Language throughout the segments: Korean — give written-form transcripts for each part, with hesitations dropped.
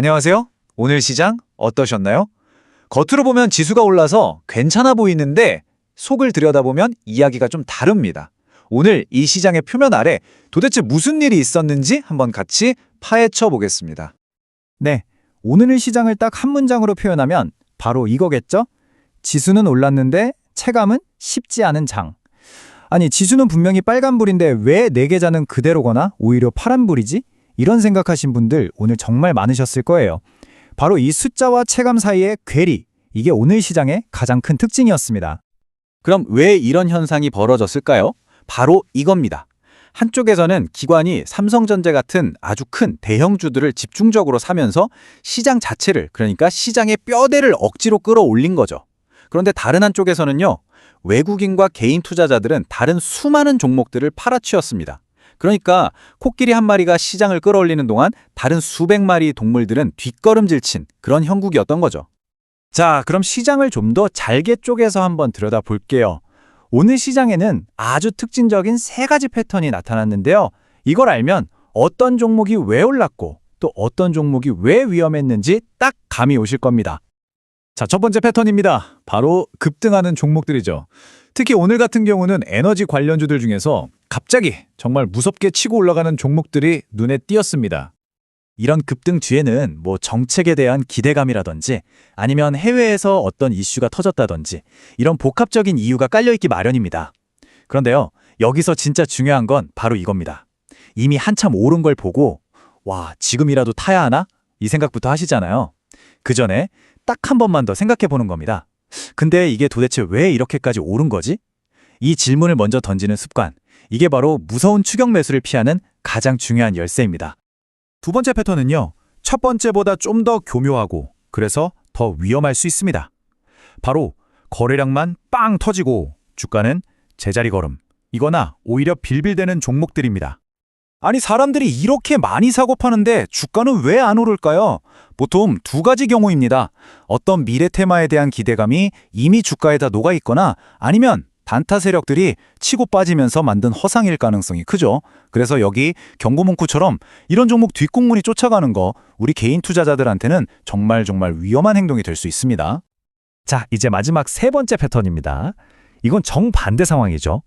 안녕하세요. 오늘 시장 어떠셨나요? 겉으로 보면 지수가 올라서 괜찮아 보이는데 속을 들여다보면 이야기가 좀 다릅니다. 오늘 이 시장의 표면 아래 도대체 무슨 일이 있었는지 한번 같이 파헤쳐 보겠습니다. 네, 오늘의 시장을 딱 한 문장으로 표현하면 바로 이거겠죠? 지수는 올랐는데 체감은 쉽지 않은 장. 아니, 지수는 분명히 빨간불인데 왜 내 계좌는 그대로거나 오히려 파란불이지? 이런 생각하신 분들 오늘 정말 많으셨을 거예요. 바로 이 숫자와 체감 사이의 괴리, 이게 오늘 시장의 가장 큰 특징이었습니다. 그럼 왜 이런 현상이 벌어졌을까요? 바로 이겁니다. 한쪽에서는 기관이 삼성전자 같은 아주 큰 대형주들을 집중적으로 사면서 시장 자체를, 그러니까 시장의 뼈대를 억지로 끌어올린 거죠. 그런데 다른 한쪽에서는요, 외국인과 개인 투자자들은 다른 수많은 종목들을 팔아치웠습니다. 그러니까 코끼리 한 마리가 시장을 끌어올리는 동안 다른 수백 마리의 동물들은 뒷걸음질 친 그런 형국이었던 거죠. 자, 그럼 시장을 좀 더 잘게 쪼개서 한번 들여다볼게요. 오늘 시장에는 아주 특징적인 세 가지 패턴이 나타났는데요. 이걸 알면 어떤 종목이 왜 올랐고 또 어떤 종목이 왜 위험했는지 딱 감이 오실 겁니다. 자, 첫 번째 패턴입니다. 바로 급등하는 종목들이죠. 특히 오늘 같은 경우는 에너지 관련주들 중에서 갑자기 정말 무섭게 치고 올라가는 종목들이 눈에 띄었습니다. 이런 급등 뒤에는 정책에 대한 기대감이라든지 아니면 해외에서 어떤 이슈가 터졌다든지 이런 복합적인 이유가 깔려있기 마련입니다. 그런데요, 여기서 진짜 중요한 건 바로 이겁니다. 이미 한참 오른 걸 보고 와, 지금이라도 타야 하나? 이 생각부터 하시잖아요. 그 전에 딱 한 번만 더 생각해 보는 겁니다. 근데 이게 도대체 왜 이렇게까지 오른 거지? 이 질문을 먼저 던지는 습관, 이게 바로 무서운 추격 매수를 피하는 가장 중요한 열쇠입니다. 두 번째 패턴은요, 첫 번째보다 좀 더 교묘하고 그래서 더 위험할 수 있습니다. 바로 거래량만 빵 터지고 주가는 제자리 걸음, 이거나 오히려 빌빌대는 종목들입니다. 아니, 사람들이 이렇게 많이 사고 파는데 주가는 왜 안 오를까요? 보통 두 가지 경우입니다. 어떤 미래 테마에 대한 기대감이 이미 주가에다 녹아있거나 아니면 단타 세력들이 치고 빠지면서 만든 허상일 가능성이 크죠. 그래서 여기 경고 문구처럼 이런 종목 뒷공문이 쫓아가는 거 우리 개인 투자자들한테는 정말 위험한 행동이 될 수 있습니다. 자, 이제 마지막 세 번째 패턴입니다. 이건 정반대 상황이죠.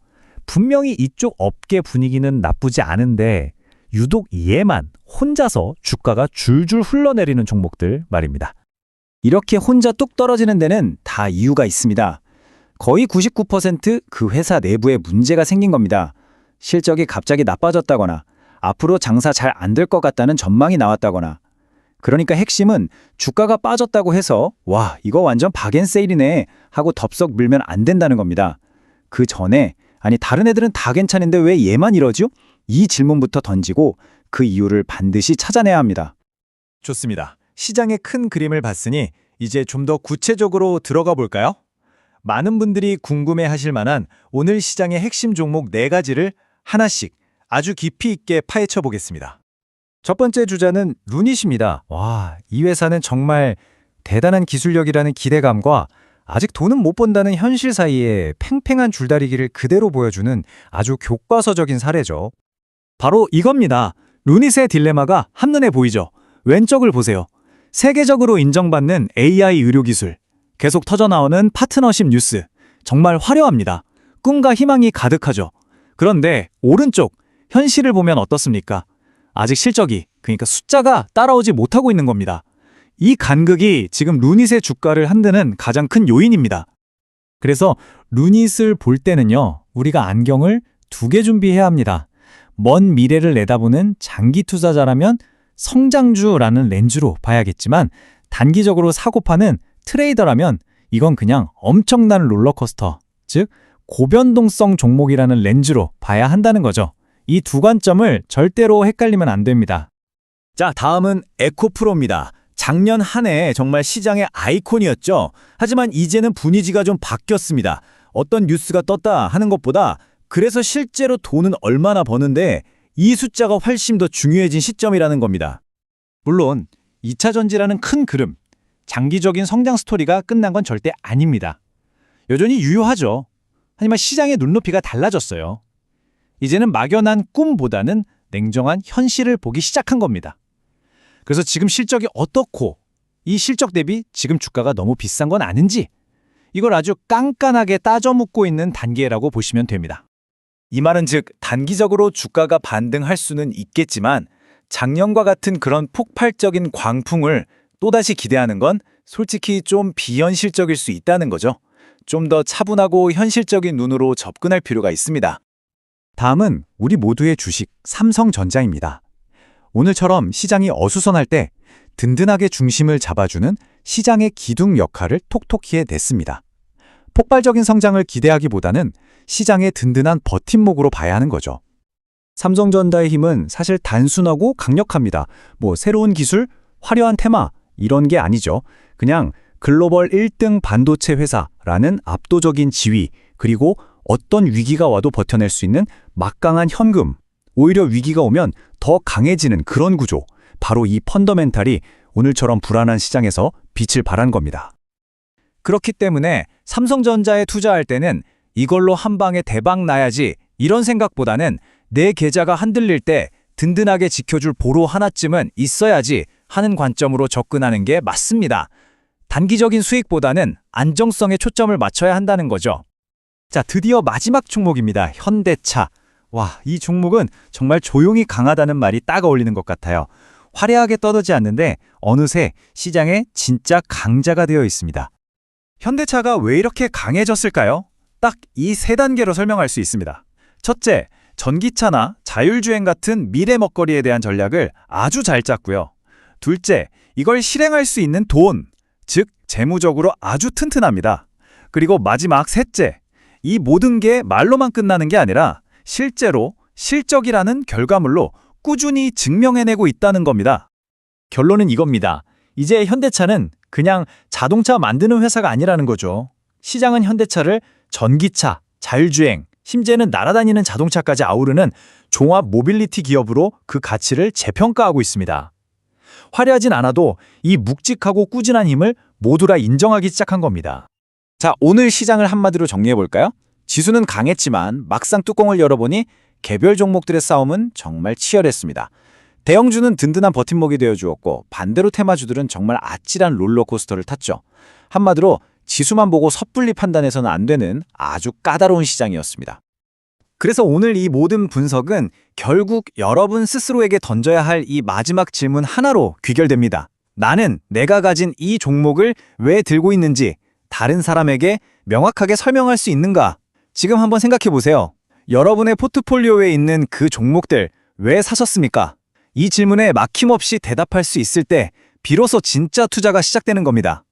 분명히 이쪽 업계 분위기는 나쁘지 않은데 유독 얘만 혼자서 주가가 줄줄 흘러내리는 종목들 말입니다. 이렇게 혼자 뚝 떨어지는 데는 다 이유가 있습니다. 거의 99% 회사 내부에 문제가 생긴 겁니다. 실적이 갑자기 나빠졌다거나 앞으로 장사 잘 안 될 것 같다는 전망이 나왔다거나. 그러니까 핵심은 주가가 빠졌다고 해서 와, 이거 완전 박앤세일이네 하고 덥석 물면 안 된다는 겁니다. 그 전에 아니, 다른 애들은 다 괜찮은데 왜 얘만 이러죠? 이 질문부터 던지고 그 이유를 반드시 찾아내야 합니다. 좋습니다. 시장의 큰 그림을 봤으니 이제 좀 더 구체적으로 들어가 볼까요? 많은 분들이 궁금해하실 만한 오늘 시장의 핵심 종목 4가지를 하나씩 아주 깊이 있게 파헤쳐 보겠습니다. 첫 번째 주자는 루닛입니다. 와, 이 회사는 정말 대단한 기술력이라는 기대감과 아직 돈은 못 번다는 현실 사이에 팽팽한 줄다리기를 그대로 보여주는 아주 교과서적인 사례죠. 바로 이겁니다. 루닛의 딜레마가 한눈에 보이죠. 왼쪽을 보세요. 세계적으로 인정받는 AI 의료 기술, 계속 터져나오는 파트너십 뉴스, 정말 화려합니다. 꿈과 희망이 가득하죠. 그런데 오른쪽, 현실을 보면 어떻습니까? 아직 실적이, 그러니까 숫자가 따라오지 못하고 있는 겁니다. 이 간극이 지금 루닛의 주가를 흔드는 가장 큰 요인입니다. 그래서 루닛을 볼 때는요, 우리가 안경을 2개 준비해야 합니다. 먼 미래를 내다보는 장기 투자자라면 성장주라는 렌즈로 봐야겠지만 단기적으로 사고 파는 트레이더라면 이건 그냥 엄청난 롤러코스터, 즉 고변동성 종목이라는 렌즈로 봐야 한다는 거죠. 이 두 관점을 절대로 헷갈리면 안 됩니다. 자, 다음은 에코프로입니다. 작년 한 해 정말 시장의 아이콘이었죠. 하지만 이제는 분위기가 좀 바뀌었습니다. 어떤 뉴스가 떴다 하는 것보다 그래서 실제로 돈은 얼마나 버는데 이 숫자가 훨씬 더 중요해진 시점이라는 겁니다. 물론 2차 전지라는 큰 그림, 장기적인 성장 스토리가 끝난 건 절대 아닙니다. 여전히 유효하죠. 하지만 시장의 눈높이가 달라졌어요. 이제는 막연한 꿈보다는 냉정한 현실을 보기 시작한 겁니다. 그래서 지금 실적이 어떻고 이 실적 대비 지금 주가가 너무 비싼 건 아닌지 이걸 아주 깐깐하게 따져 묻고 있는 단계라고 보시면 됩니다. 이 말은 즉 단기적으로 주가가 반등할 수는 있겠지만 작년과 같은 그런 폭발적인 광풍을 또다시 기대하는 건 솔직히 좀 비현실적일 수 있다는 거죠. 좀 더 차분하고 현실적인 눈으로 접근할 필요가 있습니다. 다음은 우리 모두의 주식 삼성전자입니다. 오늘처럼 시장이 어수선할 때 든든하게 중심을 잡아주는 시장의 기둥 역할을 톡톡히 해냈습니다. 폭발적인 성장을 기대하기보다는 시장의 든든한 버팀목으로 봐야 하는 거죠. 삼성전자의 힘은 사실 단순하고 강력합니다. 새로운 기술, 화려한 테마 이런 게 아니죠. 그냥 글로벌 1등 반도체 회사라는 압도적인 지위, 그리고 어떤 위기가 와도 버텨낼 수 있는 막강한 현금, 오히려 위기가 오면 더 강해지는 그런 구조, 바로 이 펀더멘탈이 오늘처럼 불안한 시장에서 빛을 발한 겁니다. 그렇기 때문에 삼성전자에 투자할 때는 이걸로 한 방에 대박 나야지 이런 생각보다는 내 계좌가 흔들릴 때 든든하게 지켜줄 보로 하나쯤은 있어야지 하는 관점으로 접근하는 게 맞습니다. 단기적인 수익보다는 안정성에 초점을 맞춰야 한다는 거죠. 자, 드디어 마지막 종목입니다. 현대차. 이 종목은 정말 조용히 강하다는 말이 딱 어울리는 것 같아요. 화려하게 떠들지 않는데 어느새 시장의 진짜 강자가 되어 있습니다. 현대차가 왜 이렇게 강해졌을까요? 딱 이 세 단계로 설명할 수 있습니다. 첫째, 전기차나 자율주행 같은 미래 먹거리에 대한 전략을 아주 잘 짰고요. 둘째, 이걸 실행할 수 있는 돈, 즉 재무적으로 아주 튼튼합니다. 그리고 마지막 셋째, 이 모든 게 말로만 끝나는 게 아니라 실제로 실적이라는 결과물로 꾸준히 증명해내고 있다는 겁니다. 결론은 이겁니다. 이제 현대차는 그냥 자동차 만드는 회사가 아니라는 거죠. 시장은 현대차를 전기차, 자율주행, 심지어는 날아다니는 자동차까지 아우르는 종합 모빌리티 기업으로 그 가치를 재평가하고 있습니다. 화려하진 않아도 이 묵직하고 꾸준한 힘을 모두 다 인정하기 시작한 겁니다. 자, 오늘 시장을 한마디로 정리해볼까요? 지수는 강했지만 막상 뚜껑을 열어보니 개별 종목들의 싸움은 정말 치열했습니다. 대형주는 든든한 버팀목이 되어주었고 반대로 테마주들은 정말 아찔한 롤러코스터를 탔죠. 한마디로 지수만 보고 섣불리 판단해서는 안 되는 아주 까다로운 시장이었습니다. 그래서 오늘 이 모든 분석은 결국 여러분 스스로에게 던져야 할 이 마지막 질문 하나로 귀결됩니다. 나는 내가 가진 이 종목을 왜 들고 있는지 다른 사람에게 명확하게 설명할 수 있는가? 지금 한번 생각해 보세요. 여러분의 포트폴리오에 있는 그 종목들 왜 사셨습니까? 이 질문에 막힘없이 대답할 수 있을 때 비로소 진짜 투자가 시작되는 겁니다.